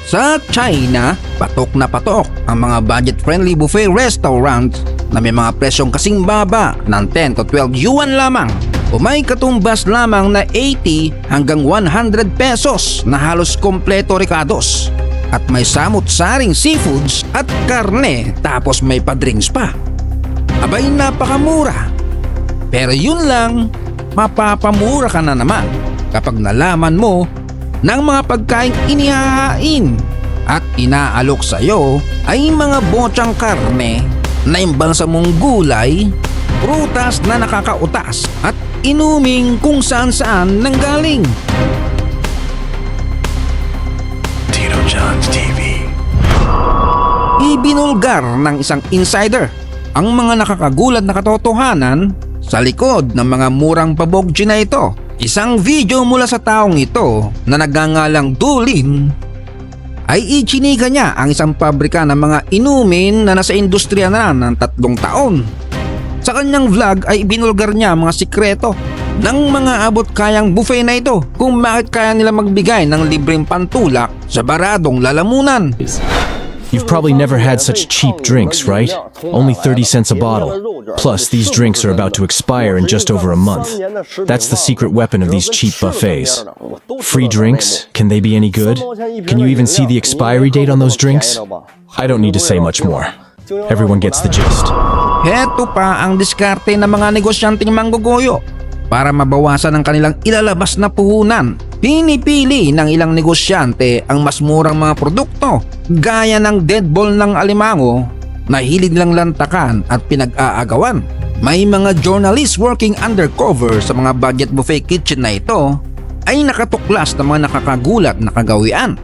Sa China, patok na patok ang mga budget-friendly buffet restaurants na may mga presyong kasing baba ng 10 to 12 yuan lamang o may katumbas lamang na 80 hanggang 100 pesos na halos kompleto ricados at may samut-saring seafoods at karne tapos may pa-drinks pa. Abay, napakamura. Pero yun lang, mapapamura ka na naman kapag nalaman mo ng mga pagkaing inihahain at inaalok sa'yo ay mga botsang karne na imbalsa mong gulay, prutas na nakakautas at inuming kung saan-saan nanggaling. Tito John's TV. Ibinulgar ng isang insider ang mga nakakagulat na katotohanan sa likod ng mga murang pabogji na ito. Isang video mula sa taong ito na nagngangalang Dulin ay ichiniga niya ang isang pabrika ng mga inumin na nasa industriya na ng 3 taon. Sa kanyang vlog ay ibinulgar niya mga sikreto ng mga abot kayang buffet na ito kung bakit kaya nila magbigay ng libreng pantulak sa baradong lalamunan. You've probably never had such cheap drinks, right? Only 30 cents a bottle. Plus, these drinks are about to expire in just over a month. That's the secret weapon of these cheap buffets. Free drinks? Can they be any good? Can you even see the expiry date on those drinks? I don't need to say much more. Everyone gets the gist. Heto pa ang diskarte ng mga negosyanteng mangguguyo para mabawasan ang kanilang ilalabas na puhunan. Pinipili ng ilang negosyante ang mas murang mga produkto gaya ng dead ball ng alimango na hilig nilang lantakan at pinag-aagawan. May mga journalists working undercover sa mga budget buffet kitchen na ito ay nakatuklas ng mga nakakagulat na kagawian.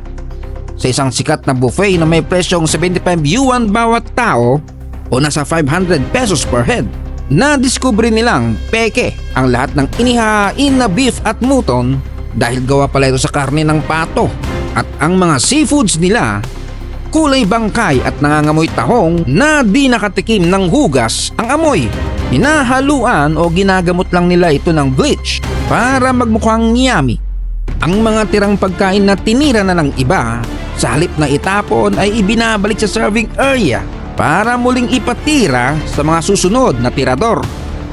Sa isang sikat na buffet na may presyong 75 yuan bawat tao o nasa 500 pesos per head, nadiskubre nilang peke ang lahat ng inihahain na beef at mutton dahil gawa pala ito sa karne ng pato at ang mga seafoods nila kulay bangkay at nangangamoy tahong na di nakatikim ng hugas ang amoy. Hinahaluan o ginagamot lang nila ito ng bleach para magmukhang yummy. Ang mga tirang pagkain na tinira na ng iba sa halip na itapon ay ibinabalik sa serving area para muling ipatira sa mga susunod na tirador.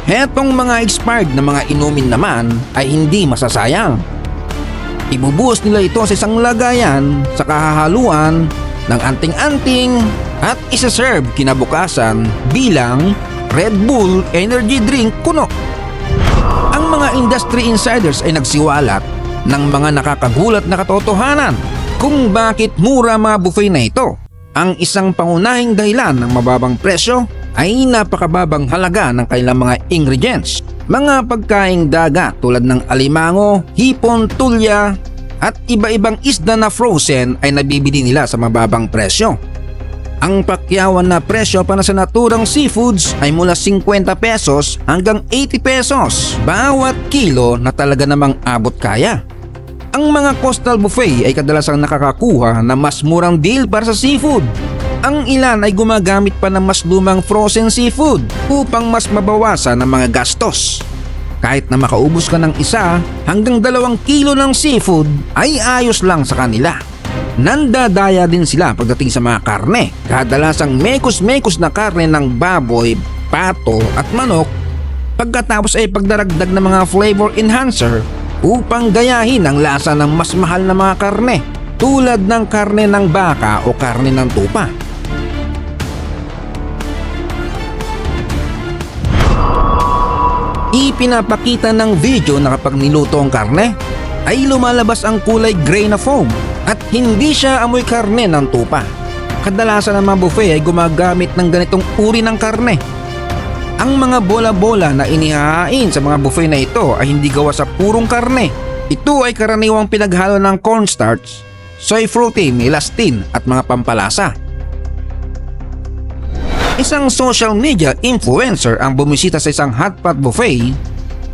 Hetong mga expired na mga inumin naman ay hindi masasayang. Ibubuhos nila ito sa isang lagayan sa kahahaluan ng anting-anting at isa-serve kinabukasan bilang Red Bull Energy Drink kuno. Ang mga industry insiders ay nagsiwalat ng mga nakakagulat na katotohanan kung bakit mura mga buffet na ito. Ang isang pangunahing dahilan ng mababang presyo ay napakababang halaga ng kanilang mga ingredients. Mga pagkaing dagat tulad ng alimango, hipon, tulya at iba-ibang isda na frozen ay nabibili nila sa mababang presyo. Ang pakyawan na presyo para sa naturang seafoods ay mula 50 pesos hanggang 80 pesos bawat kilo na talaga namang abot kaya. Ang mga coastal buffet ay kadalasang nakakakuha na mas murang deal para sa seafood. Ang ilan ay gumagamit pa ng mas lumang frozen seafood upang mas mabawasan ang mga gastos. Kahit na makaubos ka ng 1 hanggang 2 kilo ng seafood ay ayos lang sa kanila. Nandadaya din sila pagdating sa mga karne. Kadalasang mekos-mekos na karne ng baboy, pato at manok pagkatapos ay pagdaragdag ng mga flavor enhancer upang gayahin ang lasa ng mas mahal na mga karne tulad ng karne ng baka o karne ng tupa. Ipinapakita ng video na kapag niluto ang karne ay lumalabas ang kulay gray na foam at hindi siya amoy karne ng tupa. Kadalasan ng mga buffet ay gumagamit ng ganitong uri ng karne. Ang mga bola-bola na inihahain sa mga buffet na ito ay hindi gawa sa purong karne. Ito ay karaniwang pinaghalo ng cornstarch, soy protein, elastin at mga pampalasa. Isang social media influencer ang bumisita sa isang hotpot buffet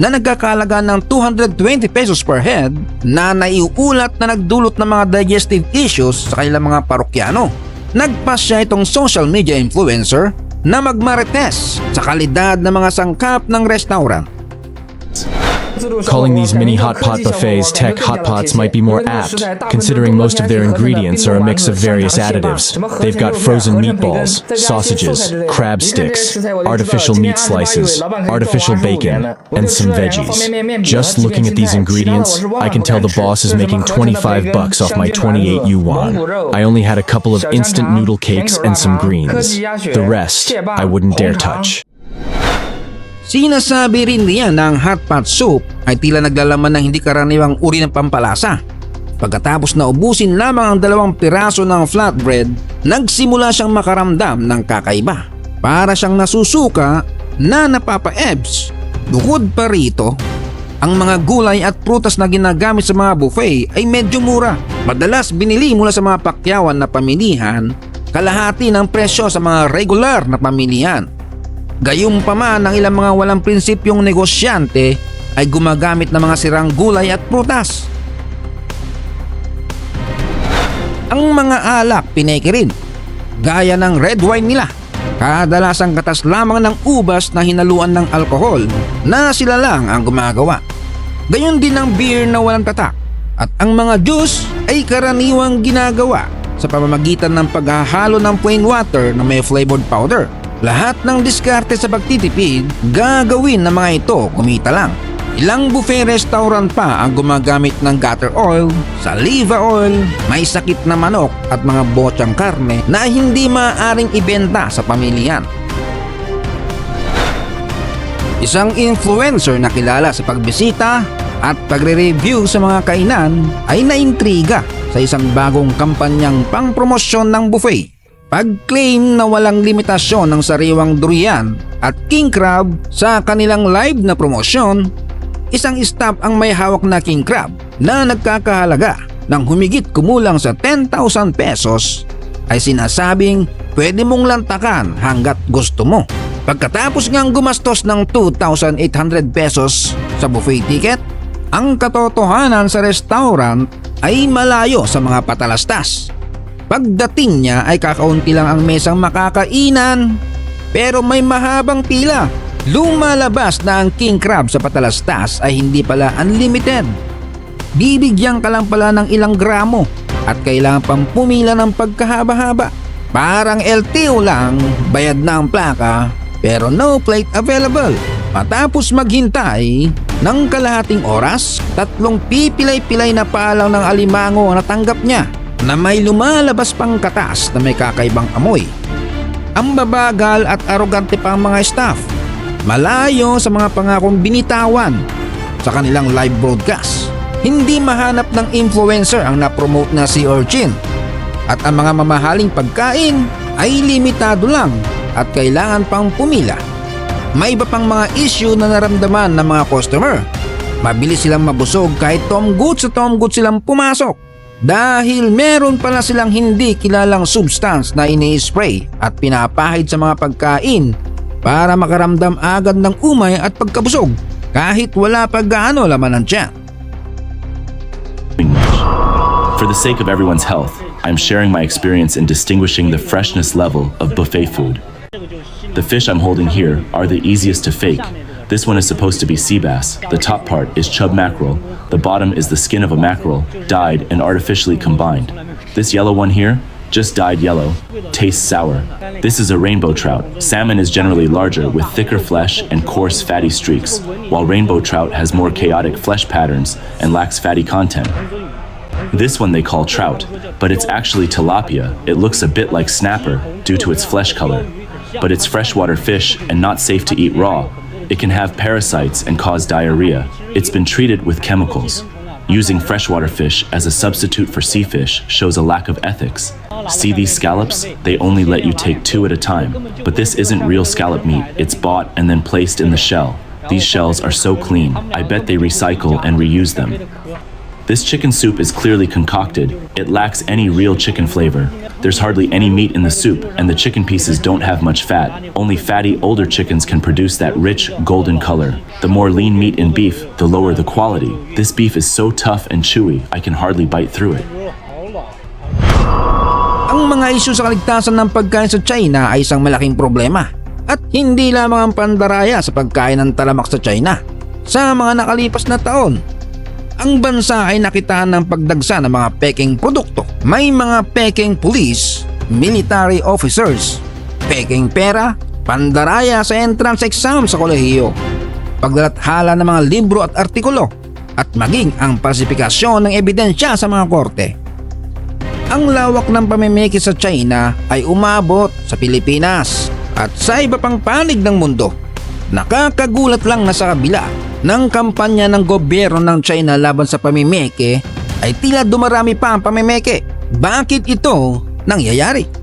na nagkakalaga ng 220 pesos per head na naiulat na nagdulot ng mga digestive issues sa kanilang mga parokyano. Nagpasya itong social media influencer na magmarites sa kalidad ng mga sangkap ng restaurant. Calling these mini hot pot buffets tech hot pots might be more apt, considering most of their ingredients are a mix of various additives. They've got frozen meatballs, sausages, crab sticks, artificial meat slices, artificial bacon, and some veggies. Just looking at these ingredients, I can tell the boss is making 25 bucks off my 28 yuan. I only had a couple of instant noodle cakes and some greens. The rest, I wouldn't dare touch. Sinasabi rin niya na ang hot pot soup ay tila naglalaman ng hindi karaniwang uri ng pampalasa. Pagkatapos na ubusin lamang ang 2 piraso ng flatbread, nagsimula siyang makaramdam ng kakaiba. Para siyang nasusuka na napapa-ebs. Bukod pa rito, ang mga gulay at prutas na ginagamit sa mga buffet ay medyo mura. Madalas binili mula sa mga pakyawan na pamilihan, kalahati ng presyo sa mga regular na pamilihan. Gayunpaman ang ilang mga walang prinsipyong negosyante ay gumagamit ng mga sirang gulay at prutas. Ang mga alak pineke rin, gaya ng red wine nila. Kadalasang katas lamang ng ubas na hinaluan ng alkohol na sila lang ang gumagawa. Gayon din ang beer na walang tatak. At ang mga juice ay karaniwang ginagawa sa pamamagitan ng paghahalo ng plain water na may flavored powder. Lahat ng diskarte sa pagtitipid, gagawin ng mga ito kumita lang. Ilang buffet restaurant pa ang gumagamit ng gutter oil, saliva oil, may sakit na manok at mga botsang karne na hindi maaaring ibenta sa pamilihan. Isang influencer na kilala sa pagbisita at pagre-review sa mga kainan ay naintriga sa isang bagong kampanyang pang-promosyon ng buffet. Pag-claim na walang limitasyon ng sariwang durian at king crab sa kanilang live na promosyon, isang staff ang may hawak na king crab na nagkakahalaga ng humigit kumulang sa 10,000 pesos ay sinasabing pwede mong lantakan hanggat gusto mo. Pagkatapos ngang gumastos ng 2,800 pesos sa buffet ticket, ang katotohanan sa restaurant ay malayo sa mga patalastas. Pagdating niya ay kakaunti lang ang mesang makakainan, pero may mahabang pila. Lumalabas na ang king crab sa patalastas ay hindi pala unlimited. Bibigyan ka lang pala ng ilang gramo at kailangan pang pumila ng pagkahaba-haba. Parang LTO lang, bayad na ang plaka, pero no plate available. Matapos maghintay ng kalahating oras, 3 pipilay-pilay na palaw ng alimango ang natanggap niya na may lumalabas pang katas na may kakaibang amoy. Ang babagal at arogante pa ang mga staff, malayo sa mga pangakong binitawan sa kanilang live broadcast. Hindi mahanap ng influencer ang napromote na si Urchin at ang mga mamahaling pagkain ay limitado lang at kailangan pang pumila. May iba pang mga issue na naramdaman ng mga customer. Mabilis silang mabusog kahit tomgood sa tomgood silang pumasok. Dahil meron pala silang hindi kilalang substance na ini-spray at pinapahid sa mga pagkain para makaramdam agad ng umay at pagkabusog kahit wala pa gaano laman ng tiyan. For the sake of everyone's health, I'm sharing my experience in distinguishing the freshness level of buffet food. The fish I'm holding here are the easiest to fake. This one is supposed to be sea bass. The top part is chub mackerel. The bottom is the skin of a mackerel, dyed and artificially combined. This yellow one here, just dyed yellow, tastes sour. This is a rainbow trout. Salmon is generally larger with thicker flesh and coarse fatty streaks, while rainbow trout has more chaotic flesh patterns and lacks fatty content. This one they call trout, but it's actually tilapia. It looks a bit like snapper due to its flesh color, but it's freshwater fish and not safe to eat raw. It can have parasites and cause diarrhea. It's been treated with chemicals. Using freshwater fish as a substitute for sea fish shows a lack of ethics. See these scallops? They only let you take 2 at a time. But this isn't real scallop meat. It's bought and then placed in the shell. These shells are so clean. I bet they recycle and reuse them. This chicken soup is clearly concocted. It lacks any real chicken flavor. There's hardly any meat in the soup, and the chicken pieces don't have much fat. Only fatty, older chickens can produce that rich, golden color. The more lean meat in beef, the lower the quality. This beef is so tough and chewy, I can hardly bite through it. Ang mga isyu sa kaligtasan ng pagkain sa China ay isang malaking problema. At hindi lamang ang pandaraya sa pagkain ng talamak sa China. sa mga nakalipas na taon. Ang bansa ay nakitaan ng pagdagsa ng mga peking produkto. May mga peking police, military officers, peking pera, pandaraya sa entrance exam sa kolehiyo, paglalathala ng mga libro at artikulo, at maging ang falsifikasyon ng ebidensya sa mga korte. Ang lawak ng pamimiki sa China ay umabot sa Pilipinas at sa iba pang panig ng mundo. Nakakagulat lang na sa kabila ng kampanya ng gobyerno ng China laban sa pamimiki ay tila dumarami pa ang pamimiki. Bakit ito nangyayari?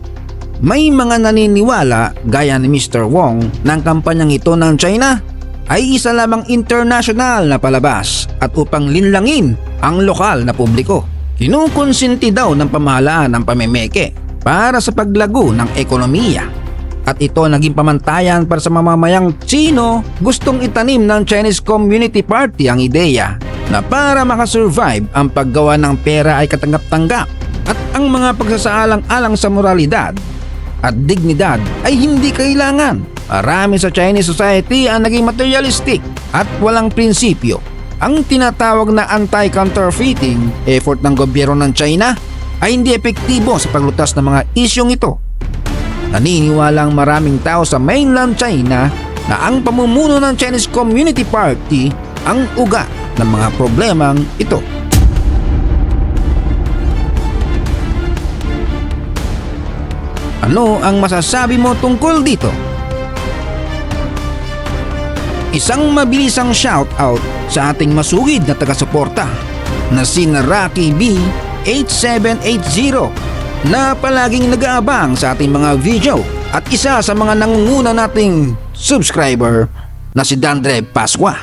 May mga naniniwala gaya ni Mr. Wong na ang kampanyang ito ng China ay isa lamang international na palabas at upang linlangin ang lokal na publiko. Kinukonsinti daw ng pamahalaan ang pamimeke para sa paglago ng ekonomiya. At ito naging pamantayan para sa mamamayang Tsino gustong itanim ng Chinese Community Party ang ideya na para makasurvive ang paggawa ng pera ay katanggap-tanggap at ang mga pagsasaalang-alang sa moralidad at dignidad ay hindi kailangan. Marami sa Chinese society ang naging materialistic at walang prinsipyo. Ang tinatawag na anti-counterfeiting effort ng gobyerno ng China ay hindi epektibo sa paglutas ng mga isyong ito. Naniniwala ang maraming tao sa mainland China na ang pamumuno ng Chinese Community Party ang ugat ng mga problemang ito. Ano ang masasabi mo tungkol dito? Isang mabilisang shoutout sa ating masugid na taga-suporta na si Rocky B 8780 na palaging nag-aabang sa ating mga video at isa sa mga nangunguna nating subscriber na si Dandre Pasqua.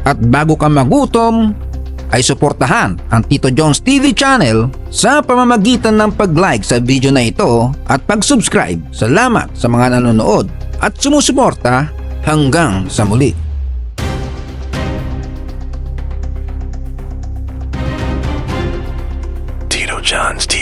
At bago ka magutom, ay suportahan ang Tito John's TV channel sa pamamagitan ng pag-like sa video na ito at pag-subscribe. Salamat sa mga nanonood at sumusuporta hanggang sa muli. Tito John's TV.